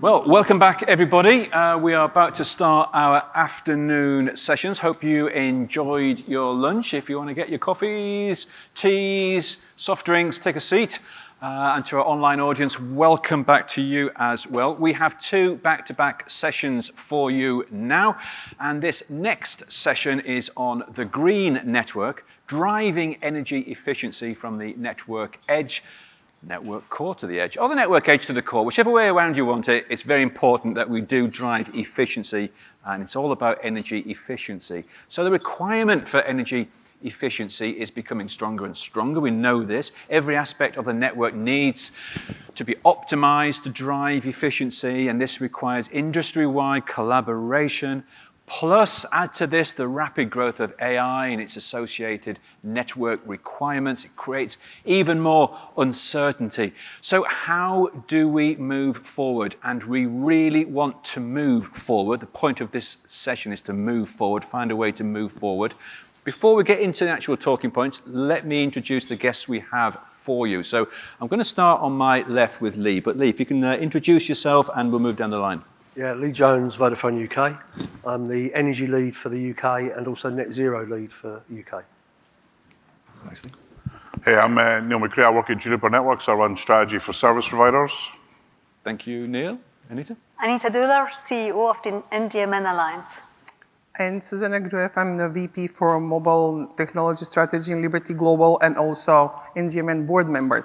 Well, welcome back, everybody. We are about to start our afternoon sessions. Hope you enjoyed your lunch. If you want to get your coffees, teas, soft drinks, take a seat. And to our online audience, welcome back to you as well. We have two back-to-back sessions for you now. And this next session is on the green network, driving energy efficiency from the network edge, network core to the edge, or the network edge to the core, whichever way around you want it. It's very important that we do drive efficiency, and it's all about energy efficiency. So the requirement for energy efficiency is becoming stronger and stronger. We know this. Every aspect of the network needs to be optimized to drive efficiency, and this requires industry-wide collaboration. Plus, add to this the rapid growth of AI and its associated network requirements. It creates even more uncertainty. So how do we move forward? And we really want to move forward. The point of this session is to move forward, find a way to move forward. Before we get into the actual talking points, let me introduce the guests we have for you. So I'm going to start on my left with Lee. But Lee, if you can introduce yourself and we'll move down the line. Yeah, Lee Jones, Vodafone UK. I'm the energy lead for the UK and also net zero lead for UK. Thanks, Lee. Hey, I'm Neil McRae. I work at Juniper Networks. I run strategy for service providers. Thank you, Neil. Anita? Anita Döhler, CEO of the NGMN Alliance. And Suzana Grujev, I'm the VP for Mobile Technology Strategy in Liberty Global and also NGMN board member.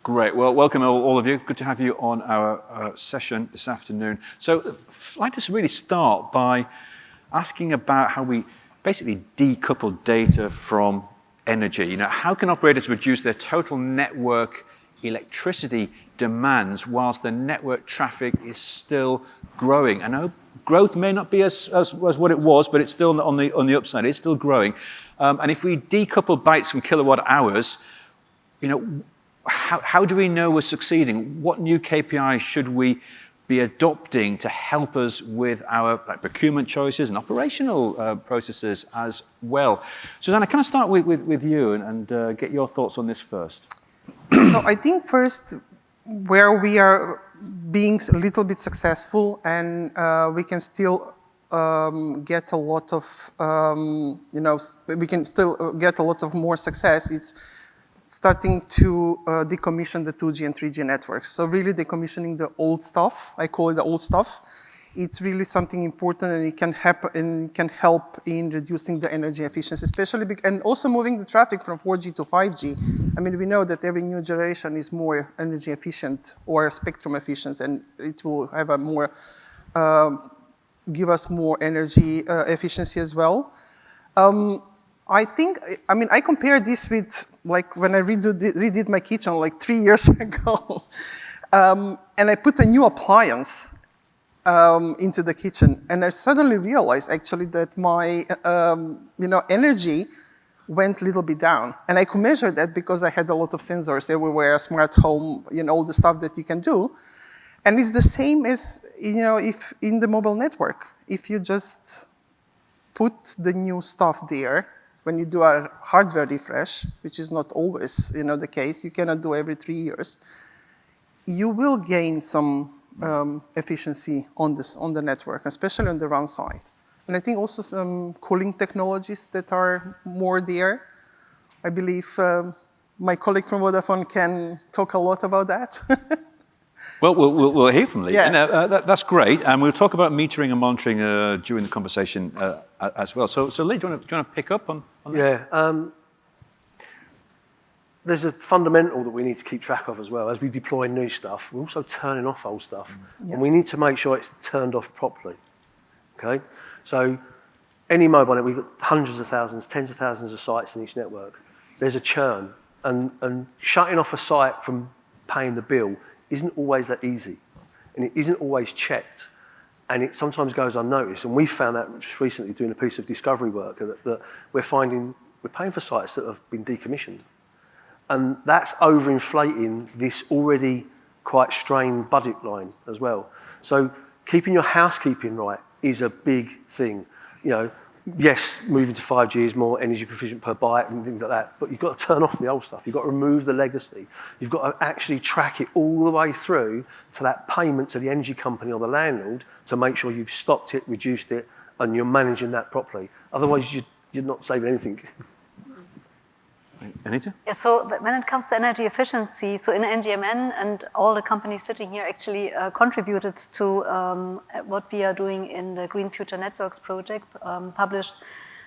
Great. Well, welcome all of you. Good to have you on our session this afternoon. So I'd like to really start by asking about how we basically decouple data from energy. You know, how can operators reduce their total network electricity demands whilst the network traffic is still growing? I know growth may not be as what it was, but it's still on the upside. It's still growing. And if we decouple bytes from kilowatt hours, you know, how do we know we're succeeding? What new KPIs should we be adopting to help us with our procurement choices and operational processes as well? Suzana, can I start with you and get your thoughts on this first? So I think first, where we are being a little bit successful and we can still get a lot of, we can still get a lot of more success, it's starting to decommission the 2G and 3G networks. So really decommissioning the old stuff, I call it the old stuff. It's really something important and it can happen and can help in reducing the energy efficiency, especially, and also moving the traffic from 4G to 5G. I mean, we know that every new generation is more energy efficient or spectrum efficient, and it will have a more, give us more energy efficiency as well. I think, I mean, I compare this with like when I redid my kitchen like 3 years ago. And I put a new appliance into the kitchen. And I suddenly realized actually that my, energy went a little bit down. And I could measure that because I had a lot of sensors everywhere, smart home, all the stuff that you can do. And it's the same as, if in the mobile network, if you just put the new stuff there, when you do a hardware refresh, which is not always the case, you cannot do every 3 years, you will gain some efficiency on the network, especially on the run side. And I think also some cooling technologies that are more there. I believe my colleague from Vodafone can talk a lot about that. Well, we'll hear from Lee. Yeah. And, that's great. And we'll talk about metering and monitoring during the conversation as well. So Lee, do you want to pick up on that? Yeah. There's a fundamental that we need to keep track of as well. As we deploy new stuff, we're also turning off old stuff. Yeah. And we need to make sure it's turned off properly. Okay? So any mobile network, we've got hundreds of thousands, tens of thousands of sites in each network. There's a churn. And shutting off a site from paying the bill isn't always that easy. And it isn't always checked. And it sometimes goes unnoticed. And we found that just recently doing a piece of discovery work that we're finding We're paying for sites that have been decommissioned. And that's overinflating this already quite strained budget line as well. So keeping your housekeeping right is a big thing. You know, yes, moving to 5G is more energy proficient per byte and things like that, but you've got to turn off the old stuff. You've got to remove the legacy. You've got to actually track it all the way through to that payment to the energy company or the landlord to make sure you've stopped it, reduced it, and you're managing that properly. Otherwise, you're not saving anything. Anita? Yeah, so when it comes to energy efficiency, so in NGMN and all the companies sitting here actually contributed to what we are doing in the Green Future Networks project, published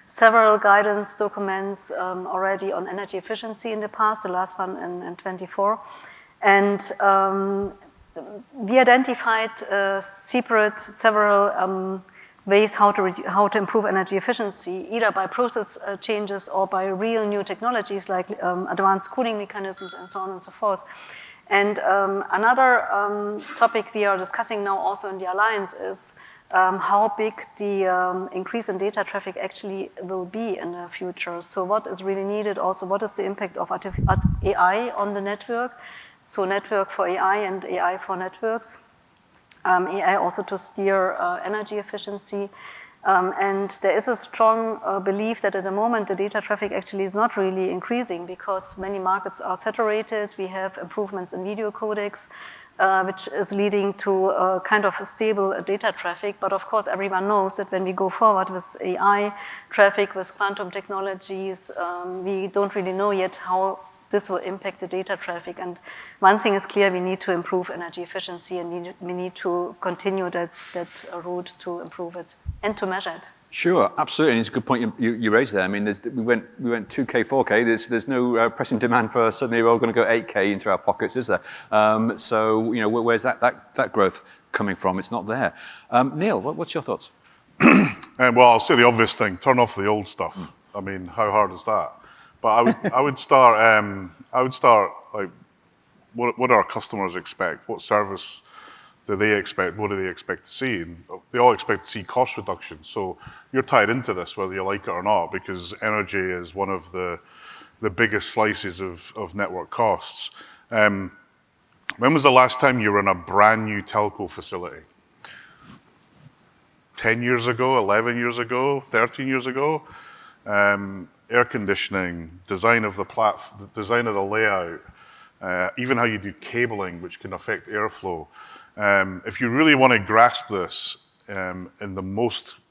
several guidance documents already on energy efficiency in the past, the last one in 24. And we identified several ways how to improve energy efficiency, either by process changes or by real new technologies like advanced cooling mechanisms and so on and so forth. And another topic we are discussing now also in the Alliance is how big the increase in data traffic actually will be in the future. So what is really needed also, what is the impact of AI on the network? So network for AI and AI for networks. AI also to steer energy efficiency. And there is a strong belief that at the moment the data traffic actually is not really increasing because many markets are saturated. We have improvements in video codecs, which is leading to a kind of a stable data traffic. But of course, everyone knows that when we go forward with AI traffic, with quantum technologies, we don't really know yet how this will impact the data traffic. And one thing is clear, we need to improve energy efficiency and we need to continue that route to improve it and to measure it. Sure, absolutely, and it's a good point you raised there. I mean, we went 2K, 4K. There's no pressing demand for suddenly we're all going to go 8K into our pockets, is there? So you know, where's that growth coming from? It's not there. Neil, what's your thoughts? Well, I'll say the obvious thing: turn off the old stuff. I mean, how hard is that? But I would start like, what do our customers expect? What service do they expect? What do they expect to see? And they all expect to see cost reduction. So you're tied into this, whether you like it or not, because energy is one of the biggest slices of network costs. When was the last time you were in a brand new telco facility? 10 years ago, 11 years ago, 13 years ago? Air conditioning, design of the platform, design of the layout, even how you do cabling, which can affect airflow. If you really want to grasp this in the most,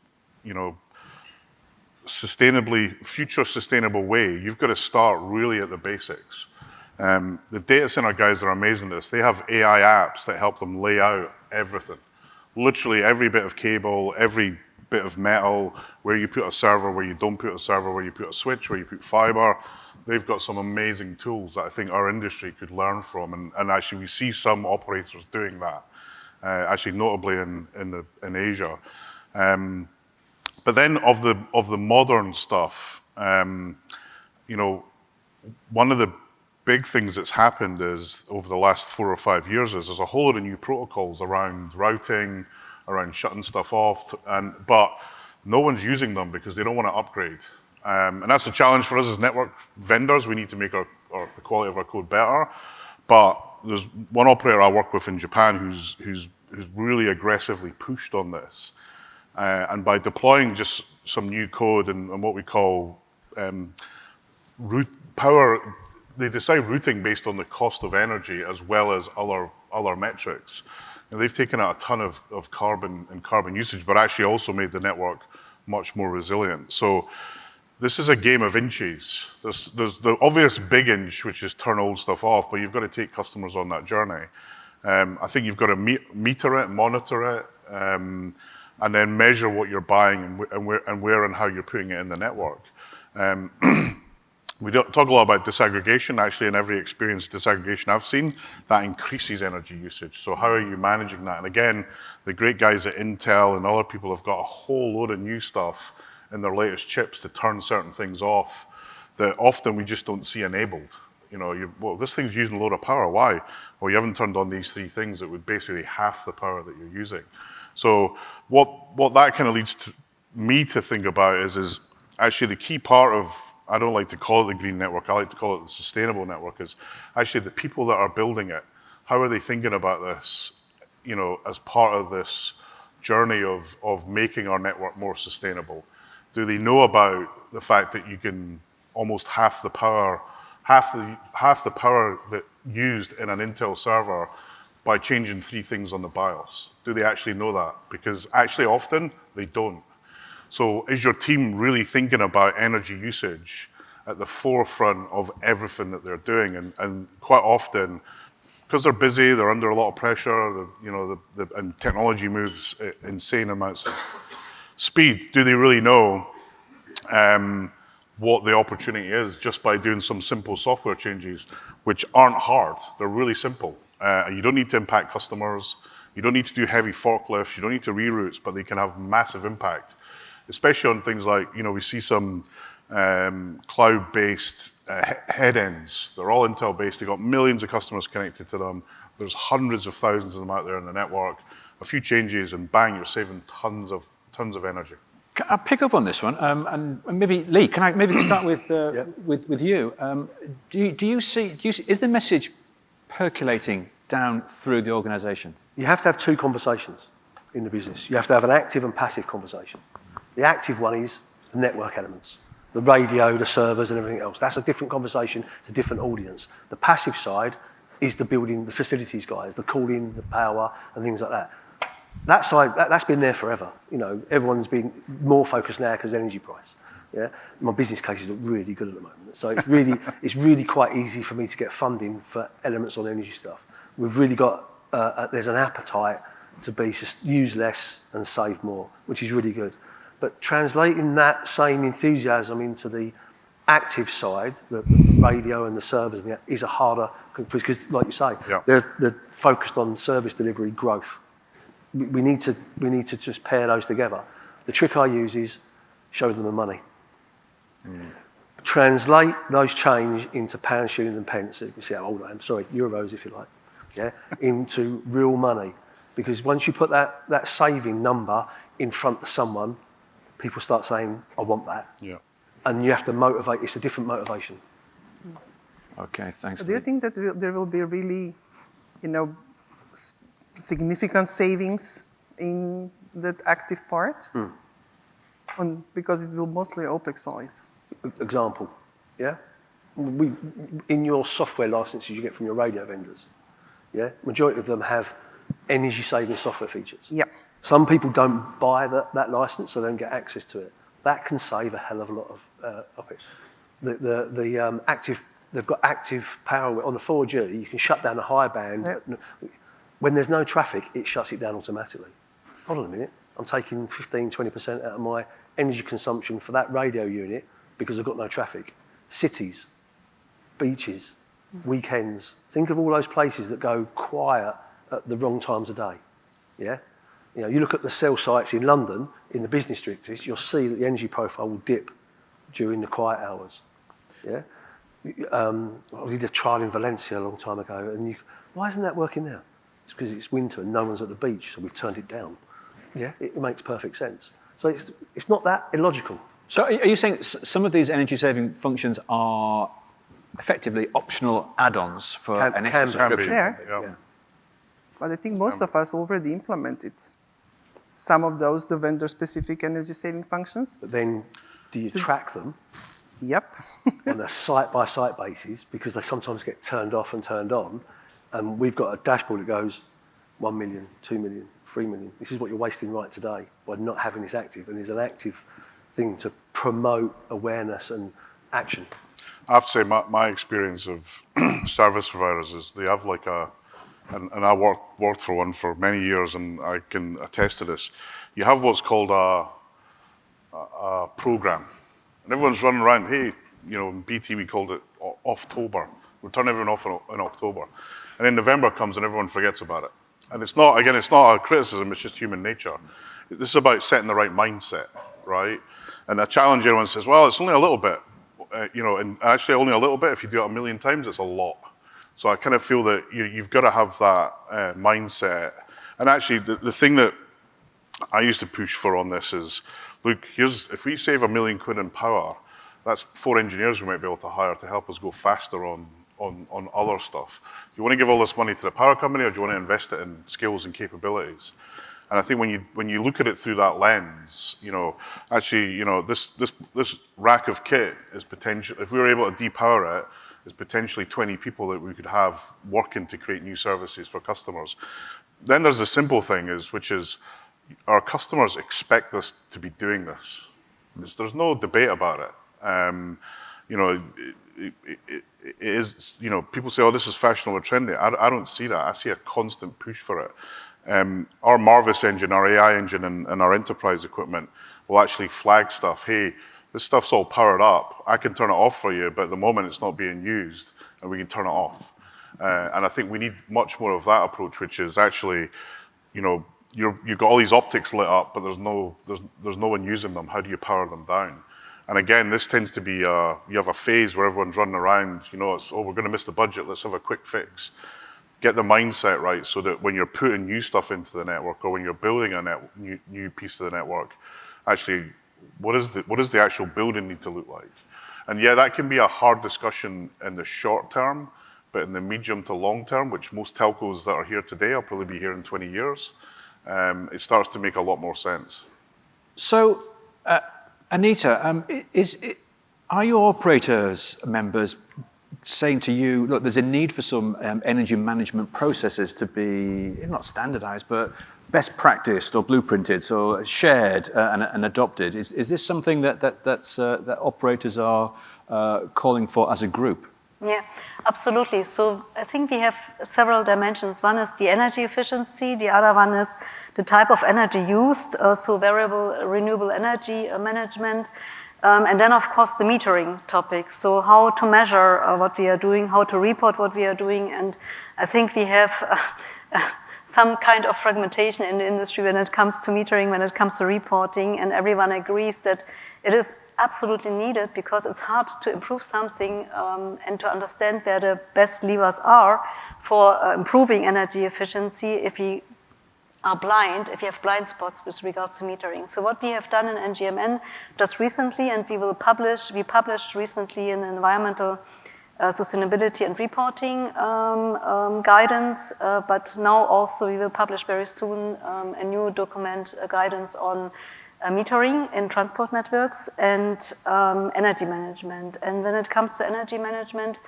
future sustainable way, you've got to start really at the basics. The data center guys are amazing at this. They have AI apps that help them lay out everything. Literally every bit of cable, every bit of metal, where you put a server, where you don't put a server, where you put a switch, where you put fiber. They've got some amazing tools that I think our industry could learn from. And actually we see some operators doing that, actually notably in Asia. But then of the modern stuff, one of the big things that's happened is over the last 4 or 5 years is there's a whole lot of new protocols around routing, around shutting stuff off, but no one's using them because they don't want to upgrade. And that's a challenge for us as network vendors. We need to make the quality of our code better. But there's one operator I work with in Japan who's really aggressively pushed on this. And by deploying just some new code and what we call route power, they decide routing based on the cost of energy as well as other metrics. And they've taken out a ton of carbon and carbon usage, but actually also made the network much more resilient. So this is a game of inches. There's the obvious big inch, which is turn old stuff off, but you've got to take customers on that journey. I think you've got to meter it, monitor it, and then measure what you're buying and where and how you're putting it in the network. We talk a lot about disaggregation. Actually, in every experience disaggregation I've seen, that increases energy usage. So how are you managing that? And again, the great guys at Intel and other people have got a whole load of new stuff in their latest chips to turn certain things off that often we just don't see enabled. Well, this thing's using a load of power. Why? Well, you haven't turned on these 3 things that would basically half the power that you're using. So what that kind of leads to me to think about is actually the key part of I don't like to call it the green network, I like to call it the sustainable network, is actually the people that are building it, how are they thinking about this, as part of this journey of making our network more sustainable? Do they know about the fact that you can almost half the power that used in an Intel server by changing 3 things on the BIOS? Do they actually know that? Because actually often they don't. So is your team really thinking about energy usage at the forefront of everything that they're doing? And quite often, because they're busy, they're under a lot of pressure, and technology moves insane amounts of speed, do they really know what the opportunity is just by doing some simple software changes, which aren't hard, they're really simple. You don't need to impact customers, you don't need to do heavy forklifts, you don't need to reroutes, but they can have massive impact. Especially on things like, we see some cloud-based head ends. They're all Intel-based. They've got millions of customers connected to them. There's hundreds of thousands of them out there in the network. A few changes and bang, you're saving tons of energy. Can I pick up on this one? And maybe, Lee, can I maybe start with you? Do you see, is the message percolating down through the organisation? You have to have 2 conversations in the business. You have to have an active and passive conversation. The active one is the network elements, the radio, the servers and everything else. That's a different conversation, it's a different audience. The passive side is the building, the facilities guys, the cooling, the power and things like that. That side, that's been there forever. Everyone's been more focused now because of energy price. Yeah? My business cases look really good at the moment. So it's really quite easy for me to get funding for elements on energy stuff. We've really got, there's an appetite to use less and save more, which is really good. But translating that same enthusiasm into the active side, the radio and the servers, is a harder, because like you say, they're focused on service delivery growth. We need to just pair those together. The trick I use is show them the money. Translate those change into pounds, shillings and pence. You can see how old I am, sorry, euros if you like, into real money. Because once you put that saving number in front of someone, people start saying, I want that. Yeah. And you have to motivate, it's a different motivation. Okay, thanks. Do you think that there will be really, significant savings in that active part? Because it will mostly OPEX side. Example, yeah? In your software licenses you get from your radio vendors, yeah? Majority of them have energy saving software features. Yeah. Some people don't buy that license, so they don't get access to it. That can save a hell of a lot of it. They've got active power on the 4G. You can shut down a high band. Yep. When there's no traffic, it shuts it down automatically. Hold on a minute. I'm taking 15, 20% out of my energy consumption for that radio unit because I've got no traffic. Cities, beaches, weekends. Think of all those places that go quiet at the wrong times of day. Yeah. You look at the cell sites in London, in the business districts, you'll see that the energy profile will dip during the quiet hours. Yeah? I did a trial in Valencia a long time ago, and why isn't that working now? It's because it's winter and no one's at the beach, so we've turned it down. Yeah? It makes perfect sense. So it's not that illogical. So are you saying some of these energy-saving functions are effectively optional add-ons for an extra subscription? Yeah. But I think most of us already implemented some of those, the vendor-specific energy-saving functions. But then, do you track them? Yep. On a site-by-site basis, because they sometimes get turned off and turned on, and we've got a dashboard that goes 1 million, 2 million, 3 million. This is what you're wasting right today by not having this active, and there's an active thing to promote awareness and action. I have to say, my experience of service providers is they have like and I worked for one for many years, and I can attest to this. You have what's called a program, and everyone's running around. Hey, in BT we called it Offtober. We'll turn everyone off in October, and then November comes and everyone forgets about it. And it's not a criticism. It's just human nature. This is about setting the right mindset, right? And I challenge everyone says, well, it's only a little bit, and actually only a little bit. If you do it 1,000,000 times, it's a lot. So I kind of feel that you've got to have that mindset. And actually, the thing that I used to push for on this is, look, if we save £1 million in power, that's 4 engineers we might be able to hire to help us go faster on other stuff. Do you want to give all this money to the power company, or do you want to invest it in skills and capabilities? And I think when you look at it through that lens, actually, this rack of kit is potential. If we were able to depower it, is potentially 20 people that we could have working to create new services for customers. Then there's the simple thing, which is our customers expect us to be doing this. There's no debate about it. It is, people say, oh, this is fashionable or trendy. I don't see that. I see a constant push for it. Our Marvis engine, our AI engine, and our enterprise equipment will actually flag stuff. Hey, this stuff's all powered up. I can turn it off for you, but at the moment it's not being used, and we can turn it off. And I think we need much more of that approach, which is actually, you've got all these optics lit up, but there's no one using them. How do you power them down? And again, this tends to be, you have a phase where everyone's running around, it's, oh, we're going to miss the budget, let's have a quick fix. Get the mindset right so that when you're putting new stuff into the network, or when you're building a new piece of the network, actually, what does the actual building need to look like? And yeah, that can be a hard discussion in the short term, but in the medium to long term, which most telcos that are here today will probably be here in 20 years, it starts to make a lot more sense. So, Anita, are your operators members saying to you, look, there's a need for some energy management processes to be not standardized, but best practiced or blueprinted, so shared and adopted? Is this something that operators are calling for as a group? Yeah, absolutely. So I think we have several dimensions. One is the energy efficiency. The other one is the type of energy used, so variable renewable energy management. And then, of course, the metering topic. So how to measure what we are doing, how to report what we are doing. And I think we have some kind of fragmentation in the industry when it comes to metering, when it comes to reporting. And everyone agrees that it is absolutely needed, because it's hard to improve something and to understand where the best levers are for improving energy efficiency if we are blind, if you have blind spots with regards to metering. So what we have done in NGMN just recently, and we published recently an environmental sustainability and reporting guidance, but now also we will publish very soon a new document, guidance on metering in transport networks and energy management. And when it comes to energy management,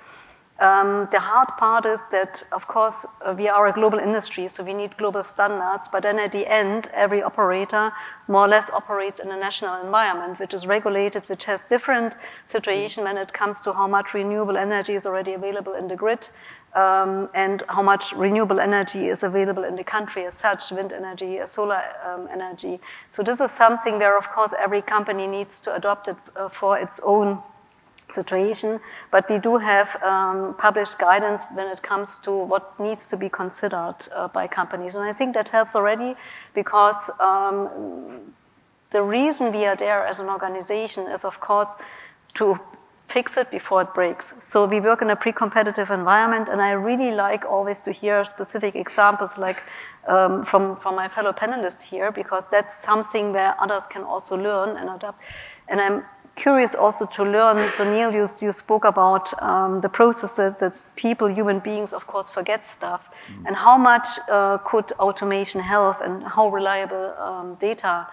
the hard part is that, of course, we are a global industry, so we need global standards, but then at the end, every operator more or less operates in a national environment, which is regulated, which has different situation when it comes to how much renewable energy is already available in the grid, and how much renewable energy is available in the country as such, wind energy, solar energy. So this is something where, of course, every company needs to adopt it for its own situation, but we do have published guidance when it comes to what needs to be considered by companies. And I think that helps already, because the reason we are there as an organization is, of course, to fix it before it breaks. So we work in a pre-competitive environment, and I really like always to hear specific examples like from my fellow panelists here, because that's something where others can also learn and adapt. And I'm curious also to learn, so Neil, you spoke about the processes that human beings, of course, forget stuff, and how much could automation help, and how reliable data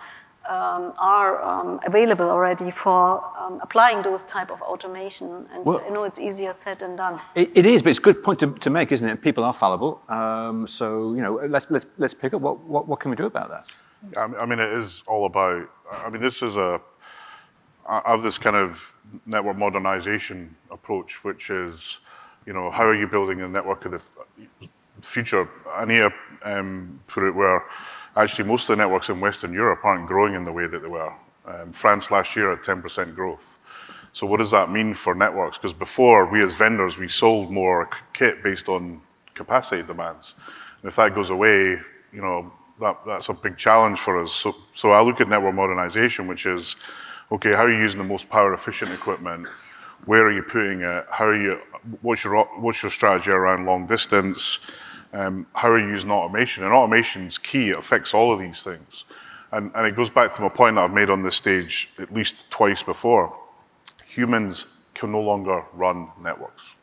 are available already for applying those type of automation. And well, I know it's easier said than done. It is, but it's a good point to make, isn't it? People are fallible, so let's pick up what can we do about that? I mean, it is all about. I mean, this is I have this kind of network modernization approach, which is, how are you building a network of the future? Anita put it where actually most of the networks in Western Europe aren't growing in the way that they were. France last year had 10% growth. So what does that mean for networks? Because before, we as vendors, we sold more kit based on capacity demands. And if that goes away, that's a big challenge for us. So I look at network modernization, which is, okay, how are you using the most power efficient equipment? Where are you putting it? What's your strategy around long distance? How are you using automation? And automation's key. It affects all of these things. And it goes back to my point that I've made on this stage at least twice before. humans can no longer run networks.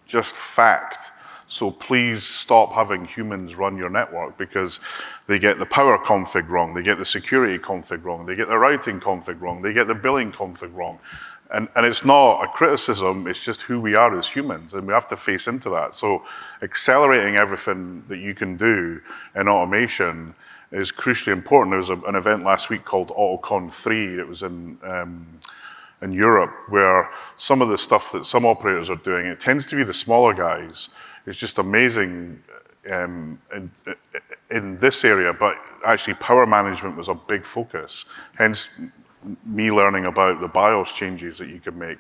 Just fact. So please stop having humans run your network because they get the power config wrong, they get the security config wrong, they get the routing config wrong, they get the billing config wrong. And it's not a criticism, it's just who we are as humans, and we have to face into that. So accelerating everything that you can do in automation is crucially important. There was an event last week called AutoCon 3. It was in Europe, where some of the stuff that some operators are doing, it tends to be the smaller guys. It's just amazing in this area, but actually power management was a big focus. Hence me learning about the BIOS changes that you can make.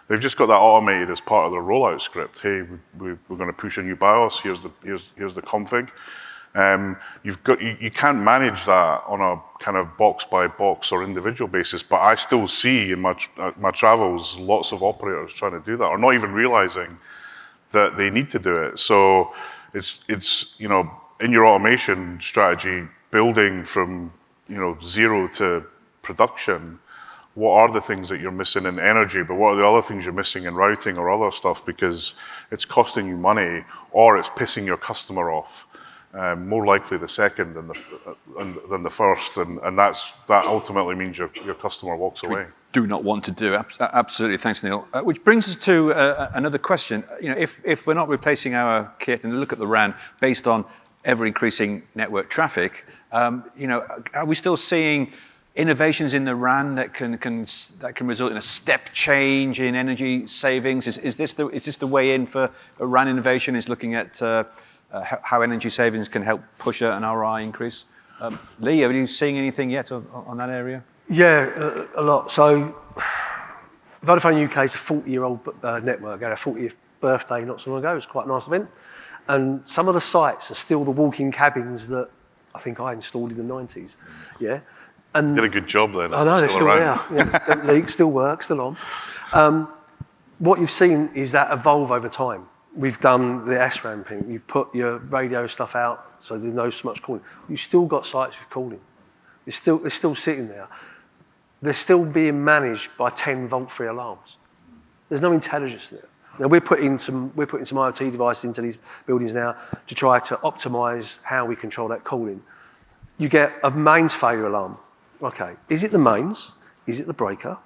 They've just got that automated as part of their rollout script. Hey, we're going to push a new BIOS. Here's the config. You can't manage that on a kind of box by box or individual basis. But I still see in my travels lots of operators trying to do that, or not even realizing that they need to do it. So it's in your automation strategy, building from 0 to production, what are the things that you're missing in energy, but what are the other things you're missing in routing or other stuff, because it's costing you money or it's pissing your customer off. More likely the second than the first, and that ultimately means your customer walks away. Do not want to do. Absolutely, thanks, Neil. Which brings us to another question. If we're not replacing our kit and look at the RAN based on ever-increasing network traffic, are we still seeing innovations in the RAN that can result in a step change in energy savings? Is this the way in for a RAN innovation? Is looking at how energy savings can help push an ROI increase? Lee, are you seeing anything yet on that area? Yeah, a lot. So Vodafone UK is a 40-year-old network. They had a 40th birthday not so long ago. It was quite a nice event. And some of the sites are still the walk-in cabins that I think I installed in the 90s. Yeah. And did a good job then. I know, they're still there. Yeah, don't leak, still work, still on. What you've seen is that evolve over time. We've done the SRAM thing. You put your radio stuff out so there's no so much calling. You've still got sites with calling. They're still sitting there. They're still being managed by 10-volt-free alarms. There's no intelligence there. Now we're putting some IoT devices into these buildings now to try to optimise how we control that calling. You get a mains failure alarm. Okay, is it the mains? Is it the breaker?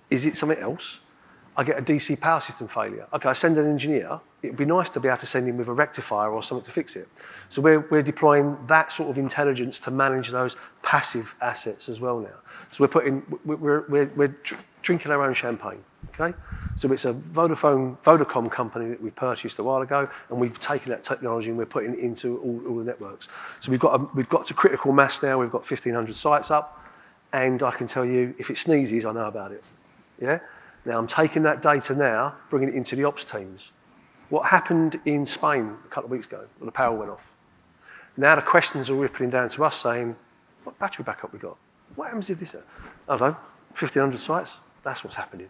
Is it something else? I get a DC power system failure. Okay, I send an engineer. It'd be nice to be able to send him with a rectifier or something to fix it. So we're deploying that sort of intelligence to manage those passive assets as well now. So we're drinking our own champagne. Okay, so it's a Vodacom company that we purchased a while ago, and we've taken that technology and we're putting it into all the networks. So we've got to critical mass now. We've got 1,500 sites up, and I can tell you if it sneezes, I know about it. Yeah. Now I'm taking that data now, bringing it into the ops teams. What happened in Spain a couple of weeks ago? Well, the power went off. Now the questions are rippling down to us saying, what battery backup we got? What happens if this? I don't know, 1,500 sites, that's what's happening.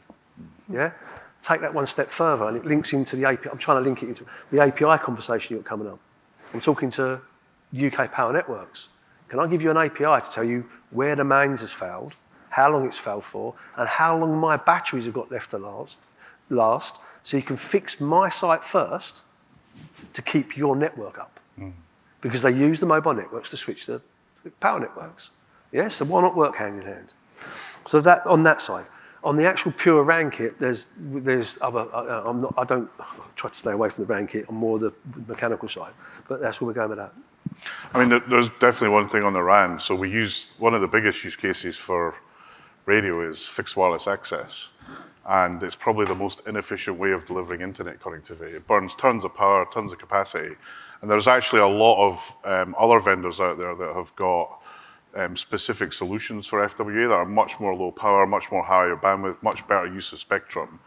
Yeah? Take that one step further and it links into the API. I'm trying to link it into the API conversation you've got coming up. I'm talking to UK Power Networks. Can I give you an API to tell you where the mains has failed, how long it's failed for, and how long my batteries have got left to last, so you can fix my site first to keep your network up. Because they use the mobile networks to switch the power networks. Yeah, so why not work hand in hand? So that on that side. On the actual pure RAN kit, there's other. I try to stay away from the RAN kit. I'm more the mechanical side, but that's where we're going with that. I mean, there's definitely one thing on the RAN. So we use one of the biggest use cases for radio is fixed wireless access, and it's probably the most inefficient way of delivering internet connectivity. It burns tons of power, tons of capacity, and there's actually a lot of other vendors out there that have got specific solutions for FWA that are much more low power, much more higher bandwidth, much better use of spectrum.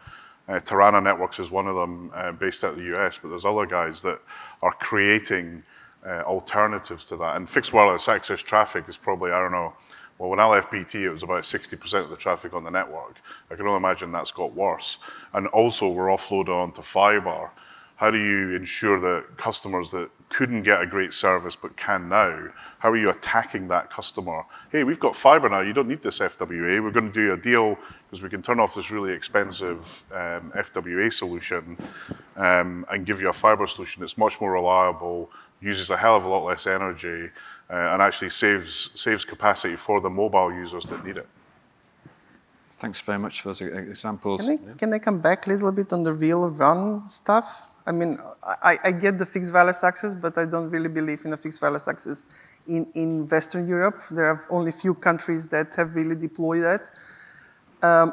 Tarana Networks is one of them based out of the US, but there's other guys that are creating alternatives to that. And fixed wireless access traffic is probably, I don't know, well, when I left BT, it was about 60% of the traffic on the network. I can only imagine that's got worse. And also, we're offloaded onto fiber, How do you ensure that customers that couldn't get a great service but can now, how are you attacking that customer? Hey, we've got fiber now, you don't need this FWA. We're going to do a deal because we can turn off this really expensive FWA solution and give you a fiber solution that's much more reliable, uses a hell of a lot less energy, and actually saves capacity for the mobile users that need it. Thanks very much for those examples. Can I come back a little bit on the real run stuff? I mean, I get the fixed wireless access, but I don't really believe in a fixed wireless access in Western Europe. There are only few countries that have really deployed that.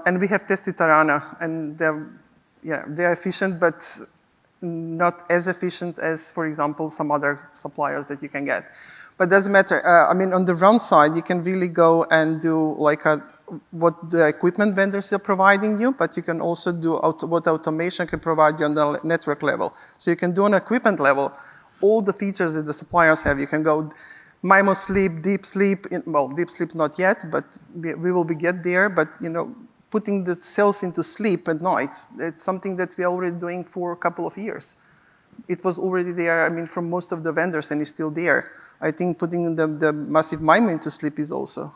And we have tested Tarana, and they're efficient, but not as efficient as, for example, some other suppliers that you can get. But it doesn't matter. I mean, on the run side, you can really go and do like what the equipment vendors are providing you, but you can also do what automation can provide you on the network level. So you can do on equipment level all the features that the suppliers have. You can go MIMO sleep, deep sleep. Well, deep sleep not yet, but we will get there. But putting the cells into sleep at night, it's something that we're already doing for a couple of years. It was already there, I mean, from most of the vendors, and it's still there. I think putting the massive MIMO into sleep is also.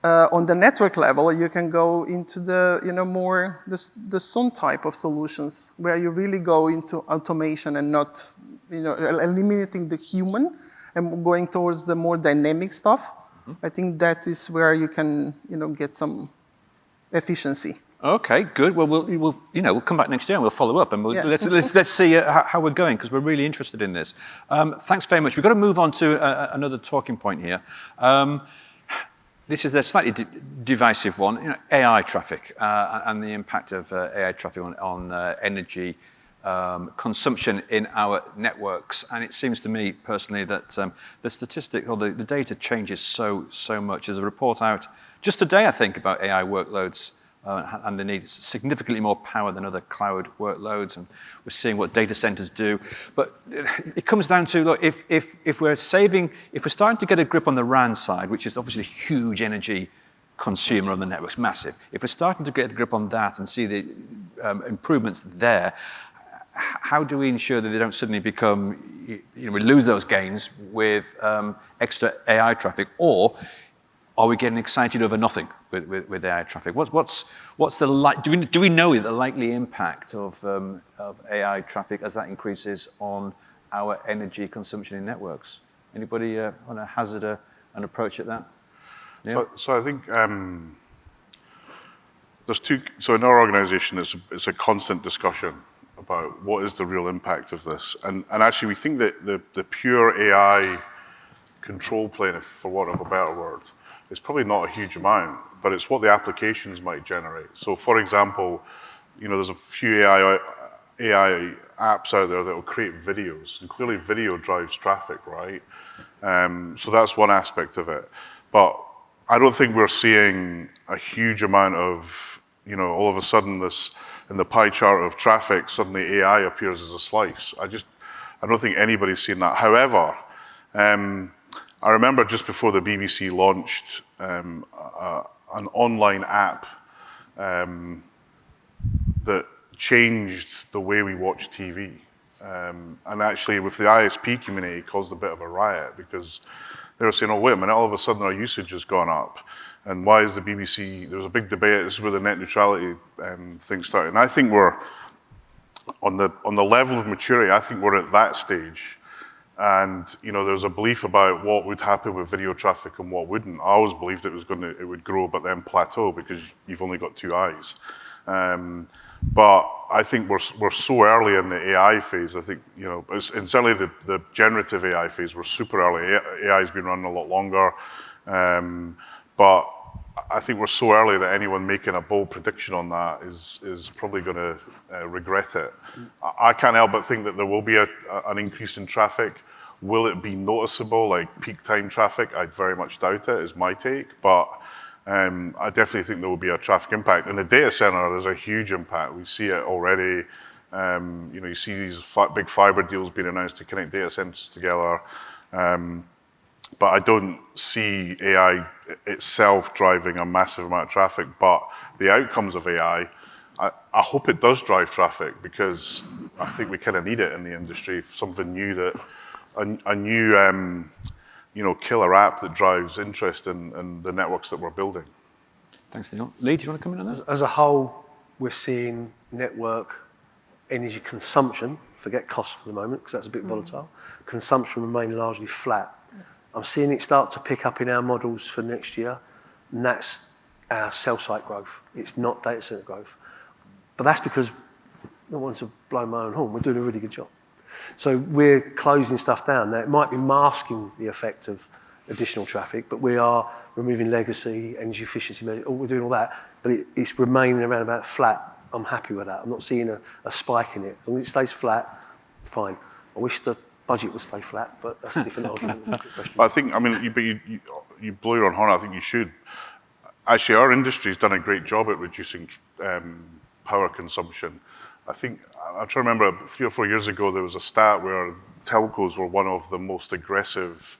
On the network level, you can go into the more the SON type of solutions where you really go into automation and not eliminating the human and going towards the more dynamic stuff. Mm-hmm. I think that is where you can get some efficiency. Okay, good. Well, we'll come back next year and we'll follow up and let's see how we're going, because we're really interested in this. Thanks very much. We've got to move on to another talking point here. This is a slightly divisive one, AI traffic and the impact of AI traffic on energy consumption in our networks. And it seems to me personally that the statistic or the data changes so much. There's a report out just today, I think, about AI workloads and they need significantly more power than other cloud workloads, and we're seeing what data centers do. But it comes down to, look, if we're starting to get a grip on the RAN side, which is obviously a huge energy consumer on the networks, massive. If we're starting to get a grip on that and see the improvements there, how do we ensure that they don't suddenly become, we lose those gains with extra AI traffic, or are we getting excited over nothing with AI traffic? What's the do we know the likely impact of AI traffic as that increases on our energy consumption in networks? Anybody want to hazard an approach at that? Yeah. So I think there's two. So in our organisation, it's a constant discussion about what is the real impact of this, and actually we think that the pure AI control plane, for want of a better word, it's probably not a huge amount, but it's what the applications might generate. So for example, there's a few AI apps out there that will create videos, and clearly video drives traffic, right? So that's one aspect of it. But I don't think we're seeing a huge amount of, all of a sudden this, in the pie chart of traffic, suddenly AI appears as a slice. I don't think anybody's seen that. However, I remember just before the BBC launched an online app that changed the way we watch TV. And actually with the ISP community, it caused a bit of a riot because they were saying, oh, wait a minute, all of a sudden our usage has gone up. And why is the BBC, there was a big debate, this is where the net neutrality thing started. And I think we're, on the level of maturity, I think we're at that stage. And there's a belief about what would happen with video traffic and what wouldn't. I always believed it would grow but then plateau because you've only got two eyes. But I think we're so early in the AI phase. I think and certainly the generative AI phase, we're super early. AI's been running a lot longer, but I think we're so early that anyone making a bold prediction on that is probably going to regret it. I can't help but think that there will be an increase in traffic. Will it be noticeable, like peak time traffic? I very much doubt it, is my take. But I definitely think there will be a traffic impact. In the data center, there's a huge impact. We see it already. You see these big fiber deals being announced to connect data centers together. But I don't see AI itself driving a massive amount of traffic. But the outcomes of AI, I hope it does drive traffic, because I think we kind of need it in the industry, something new a new killer app that drives interest in the networks that we're building. Thanks, Neil. Lee, do you want to come in on that? As a whole, we're seeing network energy consumption, forget cost for the moment because that's a bit volatile, consumption remain largely flat. I'm seeing it start to pick up in our models for next year, and that's our cell site growth. It's not data center growth. But that's because I don't want to blow my own horn. We're doing a really good job. So we're closing stuff down. Now, it might be masking the effect of additional traffic, but we are removing legacy, energy efficiency measures, we're doing all that, but it's remaining around about flat. I'm happy with that. I'm not seeing a spike in it. As long as it stays flat, fine. I wish the budget would stay flat, but that's a different argument. I think, I mean, you blow your own horn, I think you should. Actually, our industry's done a great job at reducing power consumption. I think, I'm trying to remember 3 or 4 years ago, there was a stat where telcos were one of the most aggressive,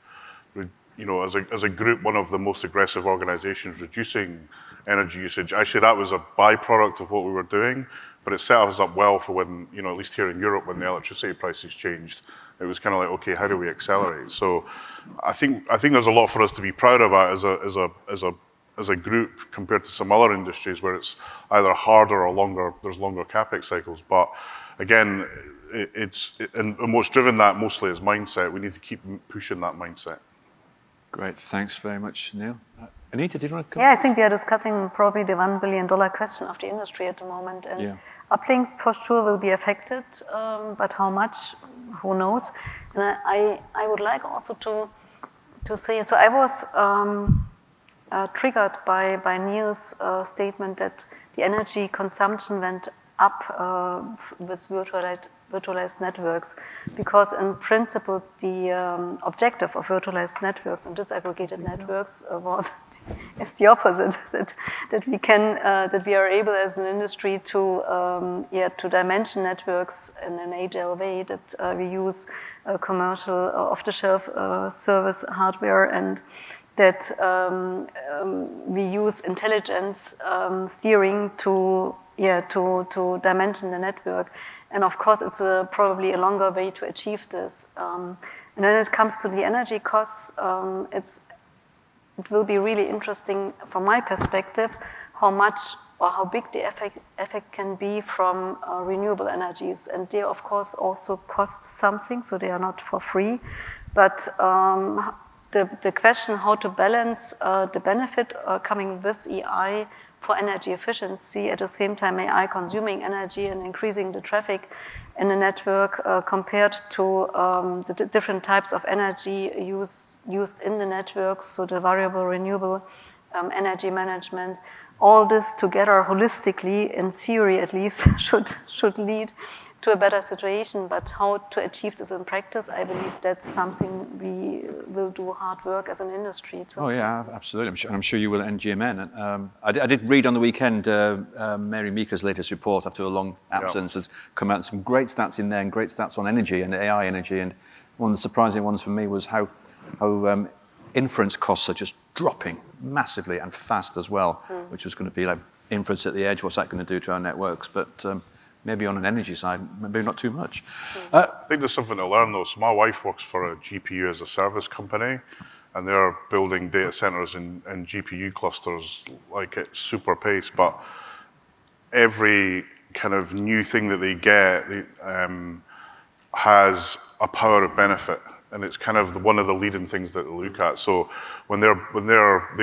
as a group, one of the most aggressive organizations reducing energy usage. Actually, that was a byproduct of what we were doing, but it set us up well for when, at least here in Europe, when the electricity prices changed. It was kind of like, okay, how do we accelerate? So I think there's a lot for us to be proud about as a group compared to some other industries where it's either harder or longer, there's longer CapEx cycles. But again, and what's driven that mostly is mindset. We need to keep pushing that mindset. Great, thanks very much, Neil. Anita, did you want to come? Yeah, I think we are discussing probably the $1 billion question of the industry at the moment. And uplink for sure will be affected, but how much, who knows? And I would like also to say, so I was triggered by Neil's statement that the energy consumption went up with virtualized networks, because in principle the objective of virtualized networks and disaggregated networks is the opposite, that we are able as an industry to dimension networks in an agile way, that we use commercial off-the-shelf service hardware, and that we use intelligence steering to dimension the network. And of course, it's probably a longer way to achieve this. And when it comes to the energy costs, it will be really interesting from my perspective how much or how big the effect can be from renewable energies. And they, of course, also cost something, so they are not for free. But the question how to balance the benefit coming with EI for energy efficiency, at the same time AI consuming energy and increasing the traffic in the network compared to the different types of energy used in the network, so the variable renewable energy management. All this together holistically, in theory at least, should lead to a better situation, but how to achieve this in practice, I believe that's something we will do hard work as an industry. Oh yeah, absolutely. I'm sure you will at NGMN. I did read on the weekend Mary Meeker's latest report after a long absence has come out, some great stats in there and great stats on energy and AI energy, and one of the surprising ones for me was how inference costs are just dropping massively and fast as well, which was going to be like inference at the edge, what's that going to do to our networks? But maybe on an energy side, maybe not too much. I think there's something to learn though. So my wife works for a GPU as a service company, and they're building data centers and GPU clusters like at super pace, but every kind of new thing that they get has a power of benefit. And it's kind of one of the leading things that they look at. So when they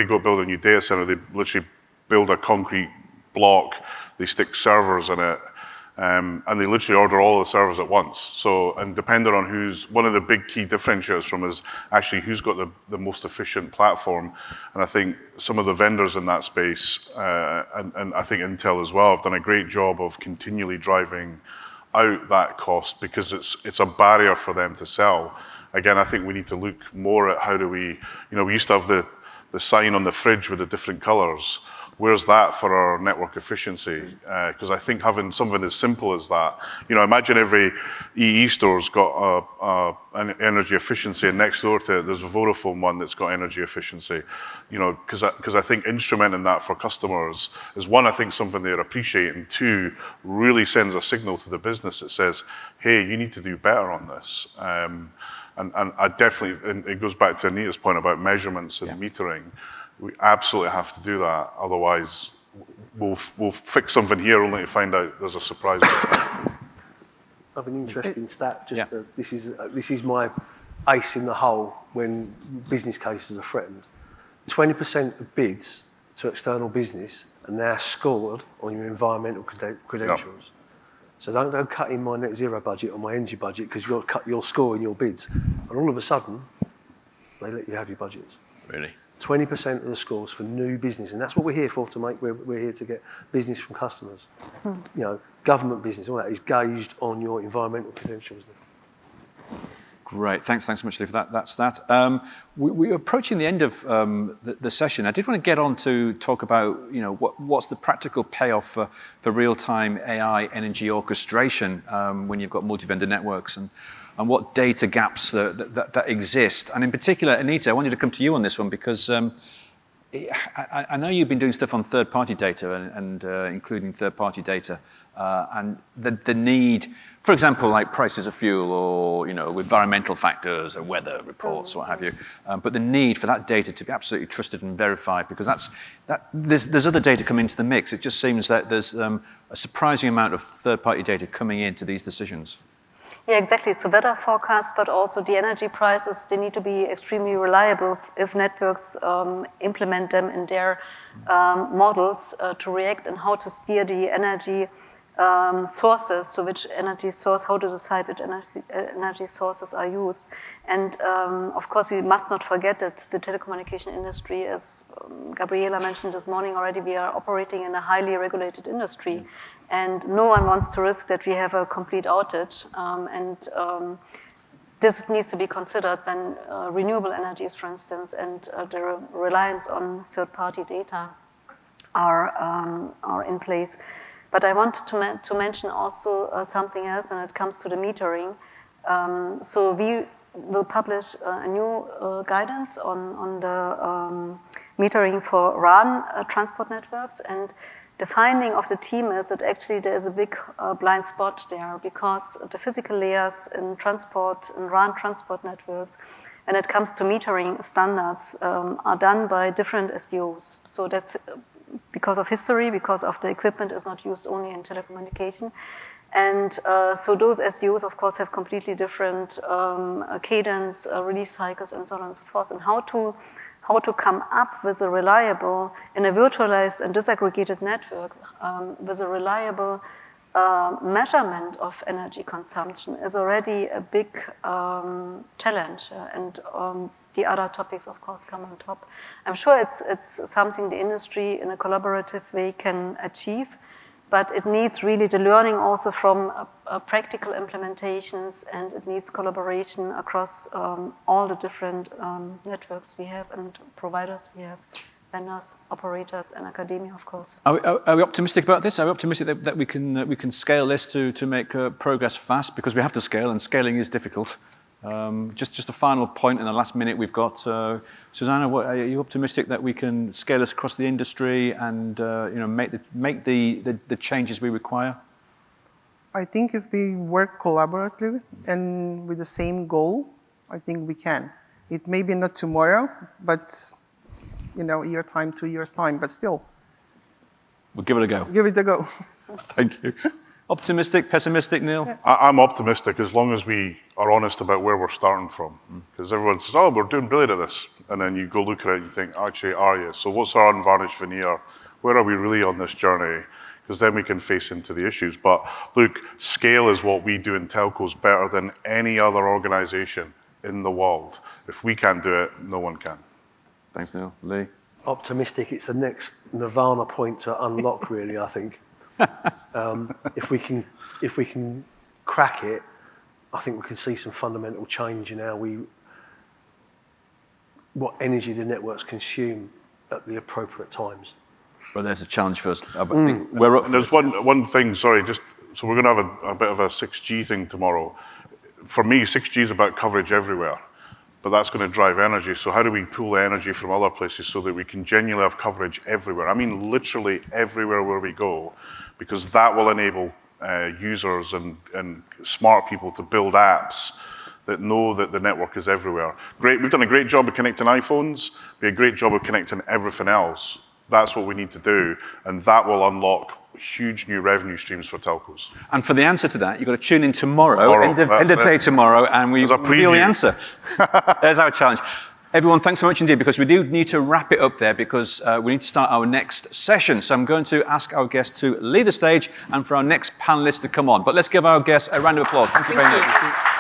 go build a new data center, they literally build a concrete block, they stick servers in it, and they literally order all the servers at once. So, and depending on one of the big key differentiators from is actually who's got the most efficient platform. And I think some of the vendors in that space, and I think Intel as well, have done a great job of continually driving out that cost, because it's a barrier for them to sell. Again, I think we need to look more at how do we used to have the sign on the fridge with the different colors. Where's that for our network efficiency? Because I think having something as simple as that, you know, imagine every EE store's got an energy efficiency, and next door to it, there's a Vodafone one that's got energy efficiency. You know, because I think instrumenting that for customers is, one, I think something they're appreciating, two, really sends a signal to the business that says, hey, you need to do better on this. And I definitely, and it goes back to Anita's point about measurements and metering. We absolutely have to do that. Otherwise, we'll fix something here only to find out there's a surprise. I have an interesting stat. This is my ace in the hole when business cases are threatened. 20% of bids to external business are now scored on your environmental credentials. Yep. So don't go cutting my net zero budget or my energy budget because you've got to cut your score in your bids. And all of a sudden, they let you have your budgets. Really? 20% of the scores for new business, and that's what we're here for, to make. We're here to get business from customers. You know, government business, all that is gauged on your environmental credentials. Great, thanks so much, Lee, for that stat. We're approaching the end of the session. I did want to get on to talk about, you know, what's the practical payoff for real-time AI energy orchestration when you've got multi-vendor networks, and what data gaps that exist. And in particular, Anita, I wanted to come to you on this one because I know you've been doing stuff on third-party data and including third-party data, and the need, for example, like prices of fuel or, you know, environmental factors or weather reports, what have you. But the need for that data to be absolutely trusted and verified, because there's other data coming into the mix. It just seems that there's a surprising amount of third-party data coming into these decisions. Yeah, exactly. So weather forecasts, but also the energy prices, they need to be extremely reliable if networks implement them in their models to react and how to steer the energy sources, so which energy source, how to decide which energy sources are used. And of course, we must not forget that the telecommunication industry, as Gabriela mentioned this morning already, we are operating in a highly regulated industry. And no one wants to risk that we have a complete outage. This needs to be considered when renewable energies, for instance, and the reliance on third-party data are in place. But I want to mention also something else when it comes to the metering. So we will publish a new guidance on the metering for RAN transport networks. And the finding of the team is that actually there is a big blind spot there, because the physical layers in transport and RAN transport networks, when it comes to metering standards, are done by different SDOs. So that's because of history, because of the equipment is not used only in telecommunication. And so those SDOs, of course, have completely different cadence, release cycles, and so on and so forth. And how to come up with a reliable, in a virtualized and disaggregated network, with a reliable measurement of energy consumption is already a big challenge. And the other topics, of course, come on top. I'm sure it's something the industry in a collaborative way can achieve, but it needs really the learning also from practical implementations, and it needs collaboration across all the different networks we have and providers we have, vendors, operators, and academia, of course. Are we optimistic about this? Are we optimistic that we can scale this to make progress fast? Because we have to scale, and scaling is difficult. Just a final point in the last minute we've got. Suzana, are you optimistic that we can scale this across the industry and make the changes we require? I think if we work collaboratively and with the same goal, I think we can. It may be not tomorrow, but a year time, 2 years time, but still. We'll give it a go. Give it a go. Thank you. Optimistic, pessimistic, Neil? Yeah. I'm optimistic as long as we are honest about where we're starting from. Because everyone says, oh, we're doing brilliant at this. And then you go look at it and you think, actually, are you? So what's our unvarnished veneer? Where are we really on this journey? Because then we can face into the issues. But look, scale is what we do in telcos better than any other organization in the world. If we can't do it, no one can. Thanks, Neil. Lee? Optimistic, it's the next nirvana point to unlock, really, I think. If we can crack it, I think we can see some fundamental change in what energy the networks consume at the appropriate times. Well, there's a challenge for us. I think we're up for There's one thing, sorry, just so we're going to have a bit of a 6G thing tomorrow. For me, 6G is about coverage everywhere, but that's going to drive energy. So how do we pull energy from other places so that we can genuinely have coverage everywhere? I mean, literally everywhere where we go, because that will enable users and smart people to build apps that know that the network is everywhere. Great, we've done a great job of connecting iPhones, be a great job of connecting everything else. That's what we need to do, and that will unlock huge new revenue streams for telcos. And for the answer to that, you've got to tune in tomorrow, end of day tomorrow, and we reveal the answer. There's our challenge. Everyone, thanks so much indeed, because we do need to wrap it up there because we need to start our next session. So I'm going to ask our guests to leave the stage and for our next panelists to come on. But let's give our guests a round of applause. Thank you very much.